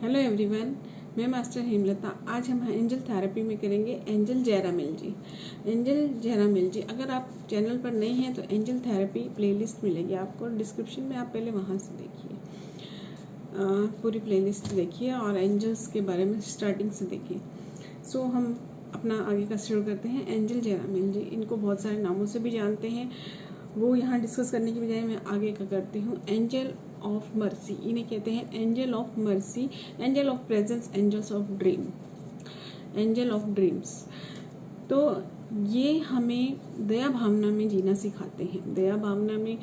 Hello everyone, मैं master Hemlata. आज हम एंजल थेरेपी में करेंगे एंजल जयरामिल जी। एंजल जयरामिल जी, अगर आप चैनल पर नए हैं तो एंजल थेरेपी प्लेलिस्ट मिलेगी आपको डिस्क्रिप्शन में, आप पहले वहाँ से देखिए, पूरी प्लेलिस्ट देखिए और एंजल्स के बारे में स्टार्टिंग से देखिए। सो हम अपना आगे का शुरू करते हैं। एंजल जयरामिल जी, इनको बहुत सारे नामों से भी जानते हैं, वो यहाँ डिस्कस करने की बजाय मैं आगे का करती हूँ। एंजल ऑफ मर्सी, इन्हें कहते हैं angel of mercy, angel of presence, angels of dream, angel of dreams. तो ये हमें दया भावना में जीना सिखाते हैं। दया भावना में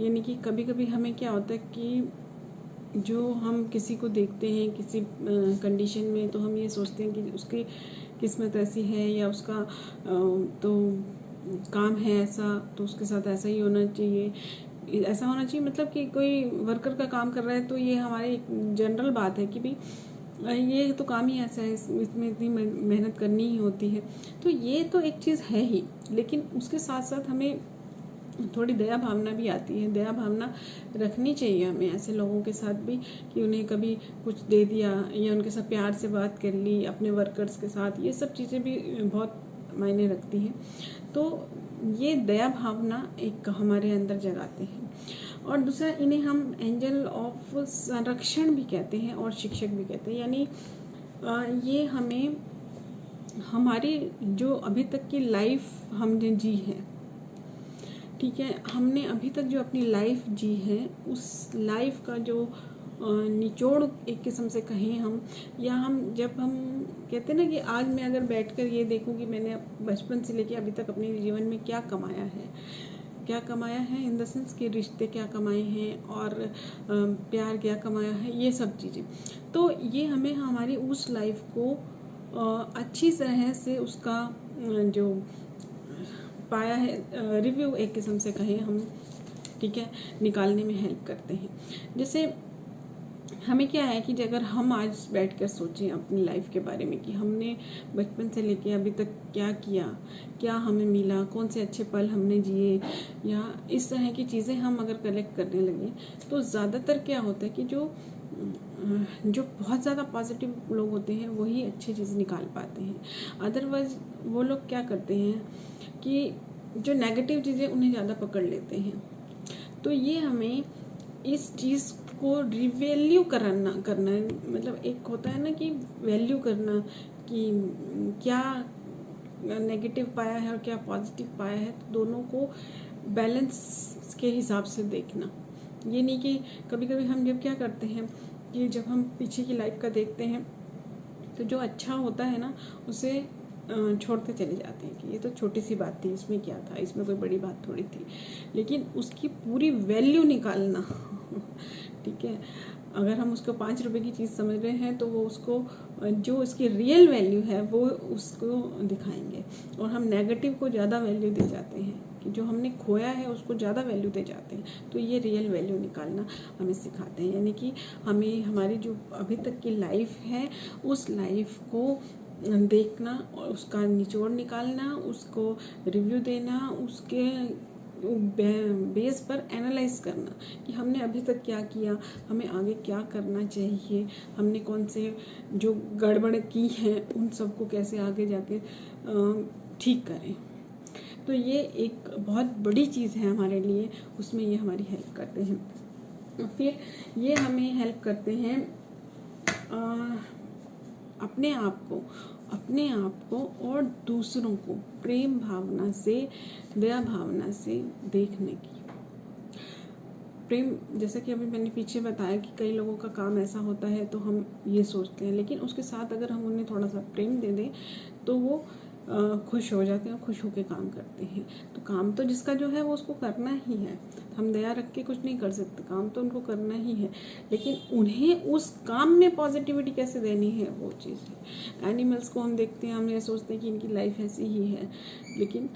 यानी कि कभी कभी हमें क्या होता है कि जो हम किसी को देखते हैं किसी कंडीशन में, तो हम ये सोचते हैं कि उसकी किस्मत ऐसी है या उसका तो काम है ऐसा, तो उसके साथ ऐसा ही होना चाहिए, ऐसा होना चाहिए। मतलब कि कोई वर्कर का काम कर रहा है तो ये हमारी जनरल बात है कि भाई ये तो काम ही ऐसा है, इसमें इतनी मेहनत करनी ही होती है। तो ये तो एक चीज़ है ही, लेकिन उसके साथ साथ हमें थोड़ी दया भावना भी आती है। दया भावना रखनी चाहिए हमें ऐसे लोगों के साथ भी, कि उन्हें कभी कुछ दे दिया या उनके साथ प्यार से बात कर ली, अपने वर्कर्स के साथ, ये सब चीज़ें भी बहुत मायने रखती हैं। तो ये दया भावना एक हमारे अंदर जगाते हैं। और दूसरा, इन्हें हम एंजल ऑफ संरक्षण भी कहते हैं और शिक्षक भी कहते हैं। यानी ये हमें हमारी जो अभी तक की लाइफ हमने जी है, ठीक है, हमने अभी तक जो अपनी लाइफ जी है, उस लाइफ का जो निचोड़ एक किस्म से कहें हम, या हम जब हम कहते हैं ना कि आज मैं अगर बैठकर ये देखूं कि मैंने बचपन से लेके अभी तक अपने जीवन में क्या कमाया है, क्या कमाया है इन द सेंस कि रिश्ते क्या कमाए हैं और प्यार क्या कमाया है, ये सब चीज़ें। तो ये हमें हमारी उस लाइफ को अच्छी तरह से उसका जो पाया है रिव्यू एक किस्म से कहें हम, ठीक है, निकालने में हेल्प करते हैं। जैसे हमें क्या है कि अगर हम आज बैठकर सोचें अपनी लाइफ के बारे में कि हमने बचपन से लेके अभी तक क्या किया, क्या हमें मिला, कौन से अच्छे पल हमने जिए, या इस तरह की चीज़ें हम अगर कलेक्ट करने लगे, तो ज़्यादातर क्या होता है कि जो बहुत ज़्यादा पॉजिटिव लोग होते हैं वही अच्छी चीज़ निकाल पाते हैं। अदरवाइज वो लोग क्या करते हैं कि जो नेगेटिव चीज़ें उन्हें ज़्यादा पकड़ लेते हैं। तो ये हमें इस चीज़ को रिवैल्यू करना मतलब एक होता है ना कि वैल्यू करना कि क्या नेगेटिव पाया है और क्या पॉजिटिव पाया है, तो दोनों को बैलेंस के हिसाब से देखना। ये नहीं कि कभी कभी हम जब क्या करते हैं कि जब हम पीछे की लाइफ का देखते हैं तो जो अच्छा होता है ना उसे छोड़ते चले जाते हैं कि ये तो छोटी सी बात थी, इसमें क्या था, इसमें कोई बड़ी बात थोड़ी थी। लेकिन उसकी पूरी वैल्यू निकालना ठीक है, अगर हम उसको 5 रुपए की चीज़ समझ रहे हैं तो वो उसको जो उसकी रियल वैल्यू है वो उसको दिखाएंगे, और हम नेगेटिव को ज़्यादा वैल्यू दे जाते हैं कि जो हमने खोया है उसको ज़्यादा वैल्यू दे जाते हैं। तो ये रियल वैल्यू निकालना हमें सिखाते हैं। यानी कि हमें हमारी जो अभी तक की लाइफ है उस लाइफ को देखना और उसका निचोड़ निकालना, उसको रिव्यू देना, उसके बेस पर एनालाइज करना कि हमने अभी तक क्या किया, हमें आगे क्या करना चाहिए, हमने कौन से जो गड़बड़ की हैं उन सबको कैसे आगे जाके ठीक करें। तो ये एक बहुत बड़ी चीज़ है हमारे लिए, उसमें ये हमारी हेल्प करते हैं। फिर ये हमें हेल्प करते हैं अपने आप को और दूसरों को प्रेम भावना से, दया भावना से देखने की। प्रेम, जैसा कि अभी मैंने पीछे बताया कि कई लोगों का काम ऐसा होता है तो हम ये सोचते हैं, लेकिन उसके साथ अगर हम उन्हें थोड़ा सा प्रेम दे दें तो वो खुश हो जाते हैं और खुश होकर काम करते हैं। तो काम तो जिसका जो है वो उसको करना ही है, हम दया रख के कुछ नहीं कर सकते, काम तो उनको करना ही है। लेकिन उन्हें उस काम में पॉजिटिविटी कैसे देनी है वो चीज़ है। एनिमल्स को हम देखते हैं, हम ये सोचते हैं कि इनकी लाइफ ऐसी ही है, लेकिन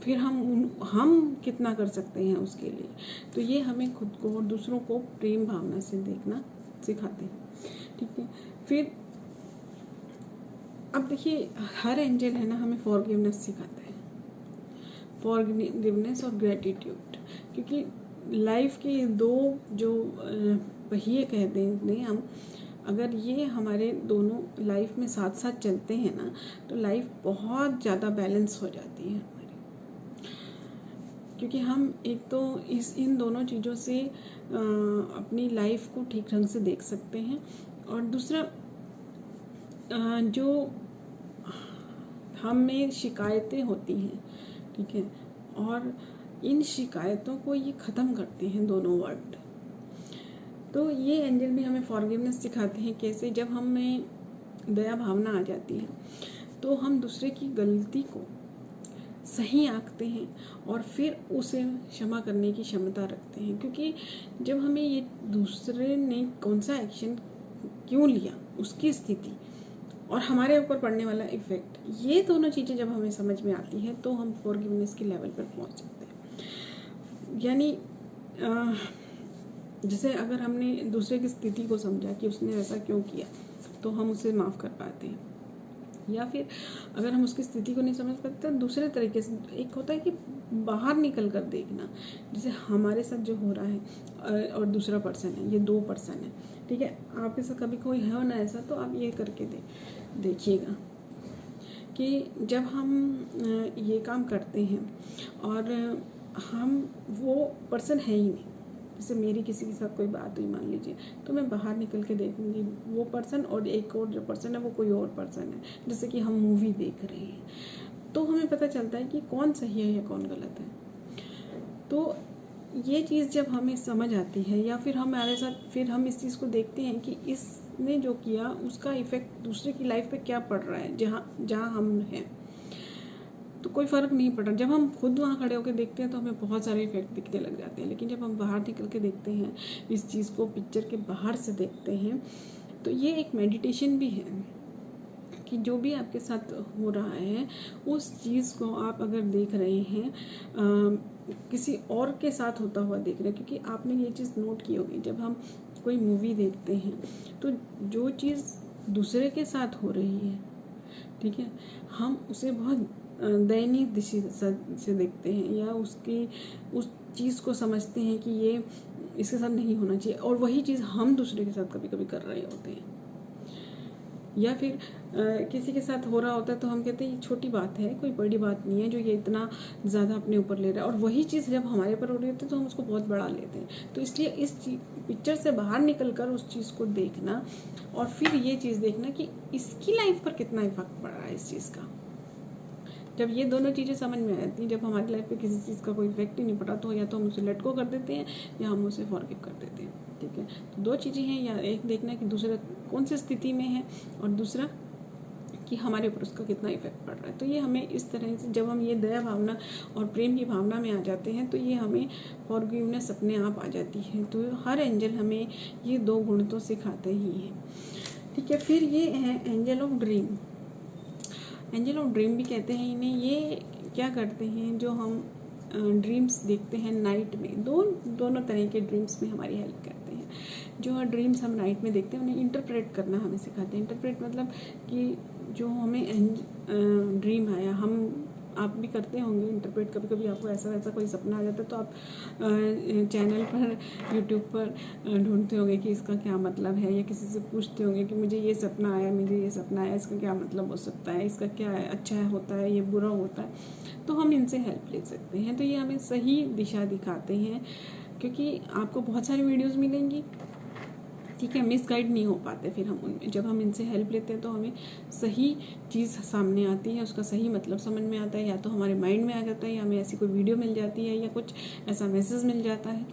फिर हम कितना कर सकते हैं उसके लिए। तो ये हमें खुद को और दूसरों को प्रेम भावना से देखना सिखाते हैं, ठीक है। फिर अब देखिए, हर एंजल है ना हमें फॉरगिवनेस सिखाता है, फॉरगिवनेस और ग्रेटिट्यूड। क्योंकि लाइफ के दो जो पहिए कहते हैं हम, अगर ये हमारे दोनों लाइफ में साथ साथ चलते हैं ना, तो लाइफ बहुत ज़्यादा बैलेंस हो जाती है हमारी। क्योंकि हम एक तो इन दोनों चीज़ों से अपनी लाइफ को ठीक ढंग से देख सकते हैं, और दूसरा जो हम में शिकायतें होती हैं, ठीक है, और इन शिकायतों को ये ख़त्म करते हैं दोनों वर्ड। तो ये एंजल भी हमें फॉरगिवनेस सिखाते हैं, कैसे जब हम में दया भावना आ जाती है तो हम दूसरे की गलती को सही आंकते हैं और फिर उसे क्षमा करने की क्षमता रखते हैं। क्योंकि जब हमें ये दूसरे ने कौन सा एक्शन क्यों लिया, उसकी स्थिति और हमारे ऊपर पड़ने वाला इफ़ेक्ट, ये दोनों चीज़ें जब हमें समझ में आती है तो हम फॉरगिवनेस के लेवल पर पहुंच सकते हैं। यानी जैसे अगर हमने दूसरे की स्थिति को समझा कि उसने ऐसा क्यों किया, तो हम उसे माफ़ कर पाते हैं। या फिर अगर हम उसकी स्थिति को नहीं समझ पाते तो दूसरे तरीके से एक होता है कि बाहर निकल कर देखना, जैसे हमारे साथ जो हो रहा है और दूसरा पर्सन है, ये 2 पर्सन है, ठीक है, आपके साथ कभी कोई है ना ऐसा, तो आप ये करके देखिएगा कि जब हम ये काम करते हैं और हम वो पर्सन है ही नहीं, जैसे मेरी किसी के साथ कोई बात हुई मान लीजिए, तो मैं बाहर निकल के देखूंगी वो पर्सन और एक और जो पर्सन है वो कोई और पर्सन है। जैसे कि हम मूवी देख रहे हैं तो हमें पता चलता है कि कौन सही है या कौन गलत है। तो ये चीज़ जब हमें समझ आती है, या फिर हमारे साथ फिर हम इस चीज़ को देखते हैं कि इसने जो किया उसका इफ़ेक्ट दूसरे की लाइफ पे क्या पड़ रहा है, जहाँ हम हैं, तो कोई फ़र्क नहीं पड़ रहा। जब हम खुद वहाँ खड़े होकर देखते हैं तो हमें बहुत सारे इफेक्ट दिखने लग जाते हैं, लेकिन जब हम बाहर निकल के देखते हैं, इस चीज़ को पिक्चर के बाहर से देखते हैं, तो ये एक मेडिटेशन भी है कि जो भी आपके साथ हो रहा है उस चीज़ को आप अगर देख रहे हैं किसी और के साथ होता हुआ देख रहे हैं। क्योंकि आपने ये चीज़ नोट की होगी, जब हम कोई मूवी देखते हैं तो जो चीज़ दूसरे के साथ हो रही है, ठीक है, हम उसे बहुत दयनीय दृष्टि से देखते हैं, या उस चीज़ को समझते हैं कि ये इसके साथ नहीं होना चाहिए, और वही चीज़ हम दूसरे के साथ कभी कभी कर रहे होते हैं। या फिर किसी के साथ हो रहा होता है तो हम कहते हैं ये छोटी बात है, कोई बड़ी बात नहीं है जो ये इतना ज़्यादा अपने ऊपर ले रहा है, और वही चीज़ जब हमारे ऊपर हो रही होती है तो हम उसको बहुत बड़ा लेते हैं। तो इसलिए इस पिक्चर से बाहर निकल कर उस चीज़ को देखना और फिर ये चीज़ देखना कि इसकी लाइफ पर कितना इफेक्ट पड़ रहा है इस चीज़ का। जब ये दोनों चीज़ें समझ में आ जाती हैं, जब हमारी लाइफ पे किसी चीज़ का कोई इफेक्ट ही नहीं पड़ा, तो या तो हम उसे लेट गो कर देते हैं या हम उसे फॉरगिव कर देते हैं, ठीक है। तो 2 चीज़ें हैं, या एक देखना कि दूसरा कौन सी स्थिति में है, और दूसरा कि हमारे ऊपर उसका कितना इफेक्ट पड़ रहा है। तो ये हमें इस तरह से, जब हम ये दया भावना और प्रेम की भावना में आ जाते हैं, तो ये हमें फॉरगिवनेस अपने आप आ जाती है। तो हर एंजल हमें ये 2 गुण तो सिखाते ही हैं, ठीक है। फिर ये है angel of dream. Angel of dream भी कहते हैं इन्हें। ये क्या करते हैं, जो हम ड्रीम्स देखते हैं नाइट में, दोनों तरह के ड्रीम्स में हमारी हेल्प करते हैं। जो ड्रीम्स हम नाइट में देखते हैं उन्हें इंटरप्रेट करना हमें सिखाते हैं। इंटरप्रेट मतलब कि जो हमें ड्रीम आया, आप भी करते होंगे इंटरप्रेट। कभी कभी आपको ऐसा वैसा कोई सपना आ जाता है तो आप चैनल पर, यूट्यूब पर ढूंढते होंगे कि इसका क्या मतलब है, या किसी से पूछते होंगे कि मुझे ये सपना आया, इसका क्या मतलब हो सकता है, इसका क्या है, अच्छा होता है, ये बुरा होता है। तो हम इनसे हेल्प ले सकते हैं। तो ये हमें सही दिशा दिखाते हैं, क्योंकि आपको बहुत सारी वीडियोज़ मिलेंगी, ठीक है, मिसगाइड नहीं हो पाते फिर हम उनमें। जब हम इनसे हेल्प लेते हैं तो हमें सही चीज़ सामने आती है, उसका सही मतलब समझ में आता है, या तो हमारे माइंड में आ जाता है, या हमें ऐसी कोई वीडियो मिल जाती है, या कुछ ऐसा मैसेज मिल जाता है,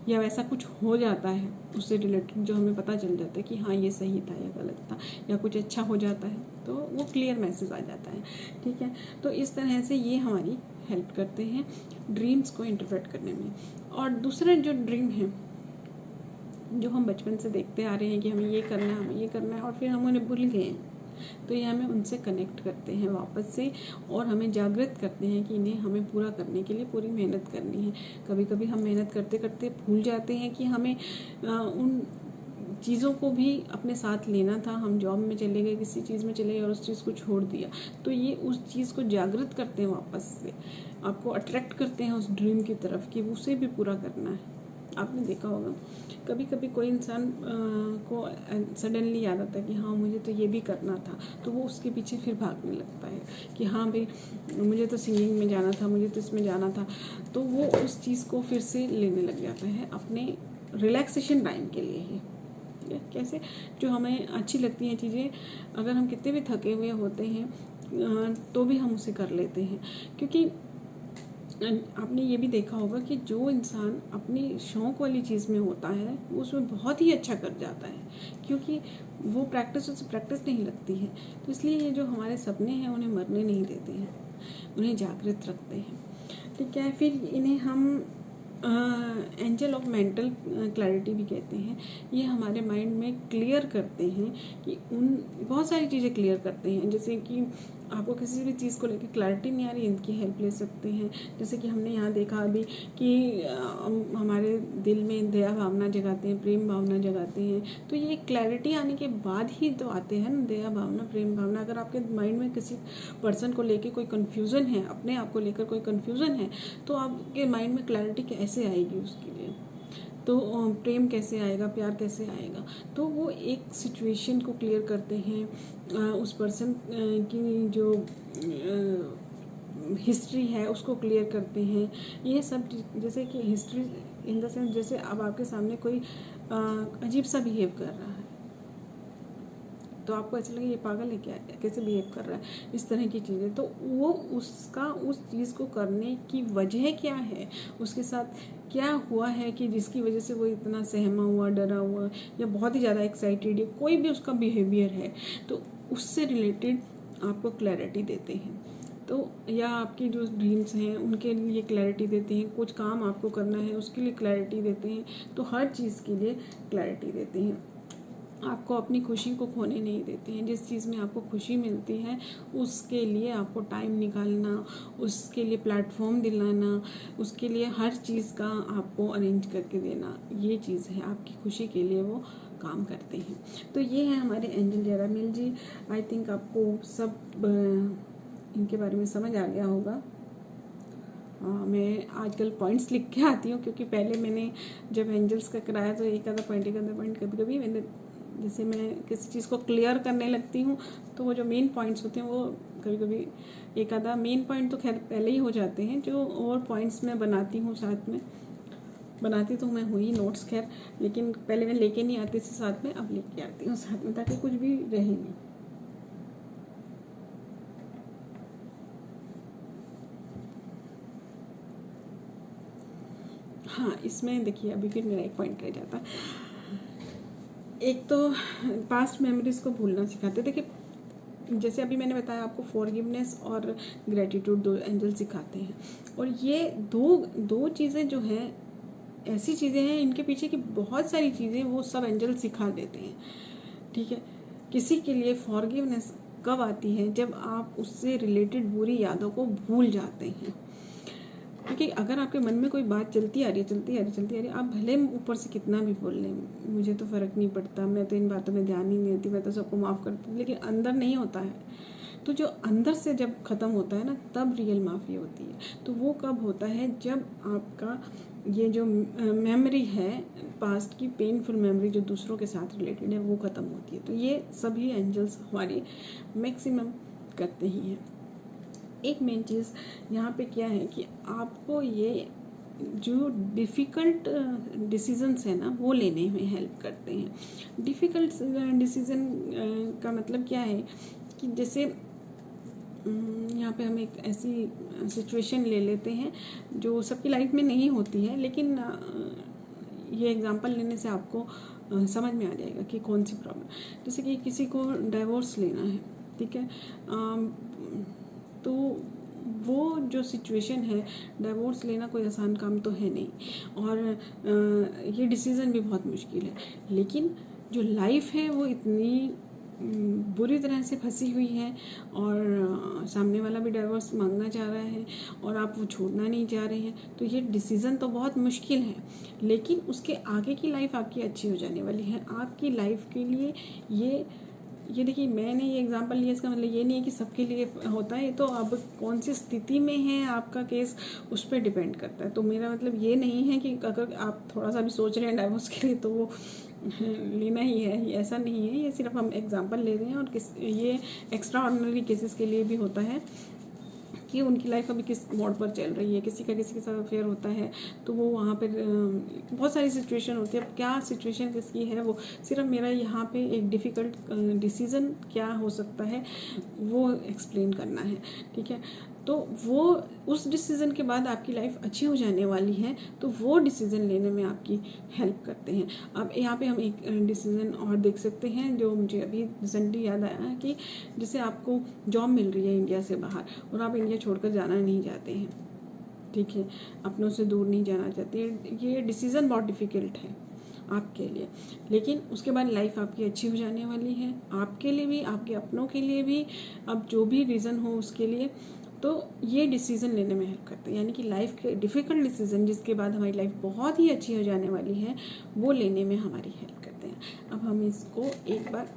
या वैसा कुछ हो जाता है उससे रिलेटेड जो हमें पता चल जाता है कि हाँ ये सही था या गलत था, या कुछ अच्छा हो जाता है तो वो क्लियर मैसेज आ जाता है, ठीक है। तो इस तरह से ये हमारी हेल्प करते हैं ड्रीम्स को इंटरप्रेट करने में। और दूसरा जो ड्रीम है, जो हम बचपन से देखते आ रहे हैं कि हमें ये करना है और फिर हम उन्हें भूल गए हैं, तो ये हमें उनसे कनेक्ट करते हैं वापस से, और हमें जागृत करते हैं कि इन्हें हमें पूरा करने के लिए पूरी मेहनत करनी है। कभी कभी हम मेहनत करते करते भूल जाते हैं कि हमें उन चीज़ों को भी अपने साथ लेना था। हम जॉब में चले गए, किसी चीज़ में चले गए और उस चीज़ को छोड़ दिया। तो ये उस चीज़ को जागृत करते हैं वापस से, आपको अट्रैक्ट करते हैं उस ड्रीम की तरफ कि उसे भी पूरा करना है। आपने देखा होगा कभी कभी कोई इंसान को सडनली याद आता है कि हाँ मुझे तो ये भी करना था, तो वो उसके पीछे फिर भागने लगता है कि हाँ भाई मुझे तो सिंगिंग में जाना था, मुझे तो इसमें जाना था, तो वो उस चीज़ को फिर से लेने लग जाता है अपने रिलैक्सेशन टाइम के लिए ही। कैसे जो हमें अच्छी लगती हैं चीज़ें, अगर हम कितने भी थके हुए होते हैं तो भी हम उसे कर लेते हैं, क्योंकि आपने ये भी देखा होगा कि जो इंसान अपनी शौक़ वाली चीज़ में होता है वो उसमें बहुत ही अच्छा कर जाता है, क्योंकि वो उसे प्रैक्टिस नहीं लगती है। तो इसलिए ये जो हमारे सपने हैं उन्हें मरने नहीं देते हैं, उन्हें जागृत रखते हैं। ठीक है, फिर इन्हें हम एंजल ऑफ मेंटल क्लैरिटी भी कहते हैं। ये हमारे माइंड में क्लियर करते हैं कि बहुत सारी चीज़ें क्लियर करते हैं, जैसे कि आपको किसी भी चीज़ को लेकर क्लैरिटी नहीं आ रही, इनकी हेल्प ले सकते हैं। जैसे कि हमने यहाँ देखा अभी कि हमारे दिल में दया भावना जगाते हैं, प्रेम भावना जगाते हैं, तो ये क्लैरिटी आने के बाद ही तो आते हैं ना दया भावना, प्रेम भावना। अगर आपके माइंड में किसी पर्सन को लेकर कोई कन्फ्यूज़न है, अपने आप को लेकर कोई कन्फ्यूज़न है, तो आपके माइंड में क्लैरिटी कैसे आएगी उसके लिए, तो प्रेम कैसे आएगा, प्यार कैसे आएगा। तो वो एक सिचुएशन को क्लियर करते हैं, उस पर्सन की जो हिस्ट्री है उसको क्लियर करते हैं। ये सब जैसे कि हिस्ट्री इन द सेंस, जैसे अब आपके सामने कोई अजीब सा बिहेव कर रहा है तो आपको ऐसा लगे ये पागल है क्या, कैसे बिहेव कर रहा है, इस तरह की चीज़ें, तो वो उसका उस चीज़ को करने की वजह क्या है, उसके साथ क्या हुआ है कि जिसकी वजह से वो इतना सहमा हुआ, डरा हुआ या बहुत ही ज़्यादा एक्साइटेड है, कोई भी उसका बिहेवियर है, तो उससे रिलेटेड आपको क्लैरिटी देते हैं। तो या आपकी जो ड्रीम्स हैं उनके लिए क्लैरिटी देते हैं, कुछ काम आपको करना है उसके लिए क्लैरिटी देते हैं, तो हर चीज़ के लिए क्लैरिटी देते हैं। आपको अपनी खुशी को खोने नहीं देते हैं। जिस चीज़ में आपको खुशी मिलती है उसके लिए आपको टाइम निकालना, उसके लिए प्लेटफॉर्म दिलाना, उसके लिए हर चीज़ का आपको अरेंज करके देना, ये चीज़ है आपकी खुशी के लिए वो काम करते हैं। तो ये है हमारे एंजल जेरामिल जी। आई थिंक आपको सब इनके बारे में समझ आ गया होगा। मैं आजकल पॉइंट्स लिख के आती हूँ, क्योंकि पहले मैंने जब एंजल्स का कराया तो एक आधा पॉइंट कभी कभी मैंने, जैसे मैं किसी चीज़ को क्लियर करने लगती हूँ तो वो जो मेन पॉइंट्स होते हैं वो कभी कभी एक आधा मेन पॉइंट तो खैर पहले ही हो जाते हैं, जो और पॉइंट्स मैं बनाती हूँ साथ में, बनाती तो मैं हुई नोट्स खैर, लेकिन पहले मैं लेके नहीं आती थी साथ में, अब लेके आती हूँ साथ में ताकि कुछ भी रहे नहीं। हाँ, इसमें देखिए अभी फिर मेरा एक पॉइंट रह जाता है। एक तो पास्ट मेमोरीज को भूलना सिखाते। देखिए जैसे अभी मैंने बताया आपको फॉरगिवनेस और ग्रेटिट्यूड दो एंजल सिखाते हैं, और ये दो चीज़ें जो हैं ऐसी चीज़ें हैं, इनके पीछे की बहुत सारी चीज़ें वो सब एंजल सिखा देते हैं। ठीक है, किसी के लिए फॉरगिवनेस कब आती है, जब आप उससे रिलेटेड बुरी यादों को भूल जाते हैं। क्योंकि अगर आपके मन में कोई बात चलती आ रही है, आप भले ऊपर से कितना भी बोल लें, मुझे तो फ़र्क नहीं पड़ता, मैं तो इन बातों में ध्यान ही नहीं देती, मैं तो सबको माफ़ करती हूँ, लेकिन अंदर नहीं होता है। तो जो अंदर से जब ख़त्म होता है ना, तब रियल माफ़ी होती है। तो वो कब होता है, जब आपका ये जो मेमोरी है पास्ट की, पेनफुल मेमोरी जो दूसरों के साथ रिलेटेड है, वो ख़त्म होती है। तो ये सभी एंजल्स हमारी मैक्सिमम करते ही हैं। एक मेन चीज़ यहाँ पे क्या है कि आपको ये जो डिफ़िकल्ट डिसीजंस है ना, वो लेने में हेल्प करते हैं। डिफ़िकल्ट डिसीज़न का मतलब क्या है कि जैसे यहाँ पे हम एक ऐसी सिचुएशन ले लेते हैं जो सबकी लाइफ में नहीं होती है, लेकिन ये एग्जांपल लेने से आपको समझ में आ जाएगा कि कौन सी प्रॉब्लम। जैसे कि किसी को डाइवोर्स लेना है, ठीक है, तो वो जो सिचुएशन है, डाइवोर्स लेना कोई आसान काम तो है नहीं, और ये डिसीज़न भी बहुत मुश्किल है। लेकिन जो लाइफ है वो इतनी बुरी तरह से फंसी हुई है, और सामने वाला भी डाइवोर्स मांगना चाह रहा है और आप वो छोड़ना नहीं चाह रहे हैं, तो ये डिसीज़न तो बहुत मुश्किल है। लेकिन उसके आगे की लाइफ आपकी अच्छी हो जाने वाली है। आपकी लाइफ के लिए ये ये देखिए मैंने ये एग्जांपल लिया, इसका मतलब ये नहीं है कि सबके लिए होता है, ये तो अब कौन सी स्थिति में है आपका केस उस पर डिपेंड करता है। तो मेरा मतलब ये नहीं है कि अगर आप थोड़ा सा भी सोच रहे हैं डाइवोर्स के लिए तो वो लेना ही है, ऐसा नहीं है। ये सिर्फ हम एग्जांपल ले रहे हैं, और ये एक्स्ट्रा ऑर्डिनरी केसेस के लिए भी होता है कि उनकी लाइफ अभी किस मोड पर चल रही है, किसी का किसी के साथ अफेयर होता है तो वो वहाँ पर बहुत सारी सिचुएशन होती है। अब क्या सिचुएशन किसकी है वो सिर्फ मेरा यहाँ पे एक डिफ़िकल्ट डिसीज़न क्या हो सकता है वो एक्सप्लेन करना है, ठीक है। तो वो उस डिसीज़न के बाद आपकी लाइफ अच्छी हो जाने वाली है, तो वो डिसीज़न लेने में आपकी हेल्प करते हैं। अब यहाँ पे हम एक डिसीज़न और देख सकते हैं जो मुझे अभी रिसेंटली याद आया कि जैसे आपको जॉब मिल रही है इंडिया से बाहर और आप इंडिया छोड़कर जाना नहीं चाहते हैं, ठीक है, अपनों से दूर नहीं जाना चाहते। ये डिसीज़न बहुत डिफ़िकल्ट है आपके लिए, लेकिन उसके बाद लाइफ आपकी अच्छी हो जाने वाली है, आपके लिए भी, आपके अपनों के लिए भी। अब जो भी रीज़न हो उसके लिए, तो ये डिसीज़न लेने में हेल्प करते हैं। यानी कि लाइफ के डिफ़िकल्ट डिसीज़न जिसके बाद हमारी लाइफ बहुत ही अच्छी हो जाने वाली है वो लेने में हमारी हेल्प करते हैं। अब हम इसको एक बार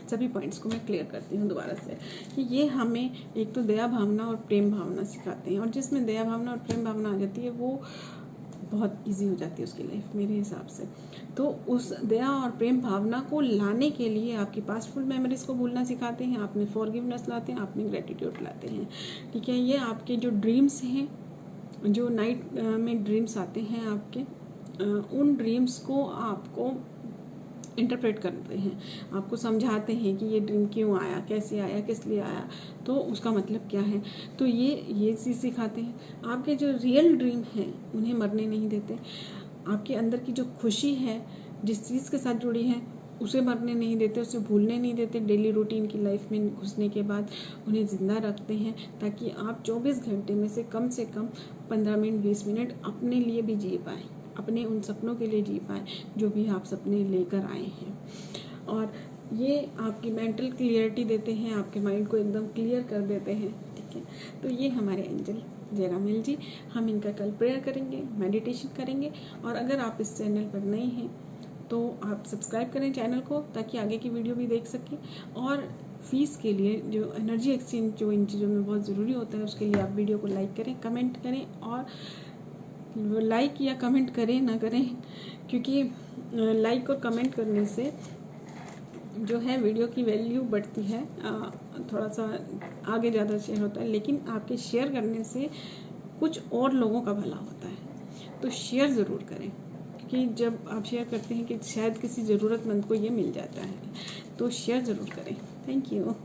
सभी पॉइंट्स को मैं क्लियर करती हूँ दोबारा से कि ये हमें एक तो दया भावना और प्रेम भावना सिखाते हैं, और जिसमें दया भावना और प्रेम भावना आ जाती है वो बहुत इजी हो जाती है उसकी लाइफ मेरे हिसाब से। तो उस दया और प्रेम भावना को लाने के लिए आपकी पास्टफुल मेमोरीज को भूलना सिखाते हैं, आप में फॉरगिवनेस लाते हैं, आप में ग्रेटिट्यूड लाते हैं, ठीक है। ये आपके जो ड्रीम्स हैं, जो नाइट में ड्रीम्स आते हैं आपके, उन ड्रीम्स को आपको इंटरप्रेट करते हैं, आपको समझाते हैं कि ये ड्रीम क्यों आया, कैसे आया, किस लिए आया, तो उसका मतलब क्या है। तो ये चीज़ सिखाते हैं। आपके जो रियल ड्रीम हैं उन्हें मरने नहीं देते। आपके अंदर की जो खुशी है जिस चीज़ के साथ जुड़ी है उसे मरने नहीं देते, उसे भूलने नहीं देते। डेली रूटीन की लाइफ में घुसने के बाद उन्हें ज़िंदा रखते हैं ताकि आप 24 घंटे में से कम 15 मिनट 20 मिनट अपने लिए भी जी पाएँ, अपने उन सपनों के लिए जी पाएँ जो भी आप सपने लेकर आए हैं। और ये आपकी मेंटल क्लियरिटी देते हैं, आपके माइंड को एकदम क्लियर कर देते हैं, ठीक है। तो ये हमारे एंजल जयरामेल जी, हम इनका कल प्रेयर करेंगे, मेडिटेशन करेंगे। और अगर आप इस चैनल पर नए हैं तो आप सब्सक्राइब करें चैनल को ताकि आगे की वीडियो भी देख सकें। और फीस के लिए जो एनर्जी एक्सचेंज जो इन चीज़ों में बहुत ज़रूरी होता है उसके लिए आप वीडियो को लाइक करें, कमेंट करें। और लाइक या कमेंट करें ना करें, क्योंकि लाइक और कमेंट करने से जो है वीडियो की वैल्यू बढ़ती है, थोड़ा सा आगे ज़्यादा शेयर होता है। लेकिन आपके शेयर करने से कुछ और लोगों का भला होता है, तो शेयर ज़रूर करें, क्योंकि जब आप शेयर करते हैं कि शायद किसी ज़रूरतमंद को ये मिल जाता है, तो शेयर ज़रूर करें। Thank you.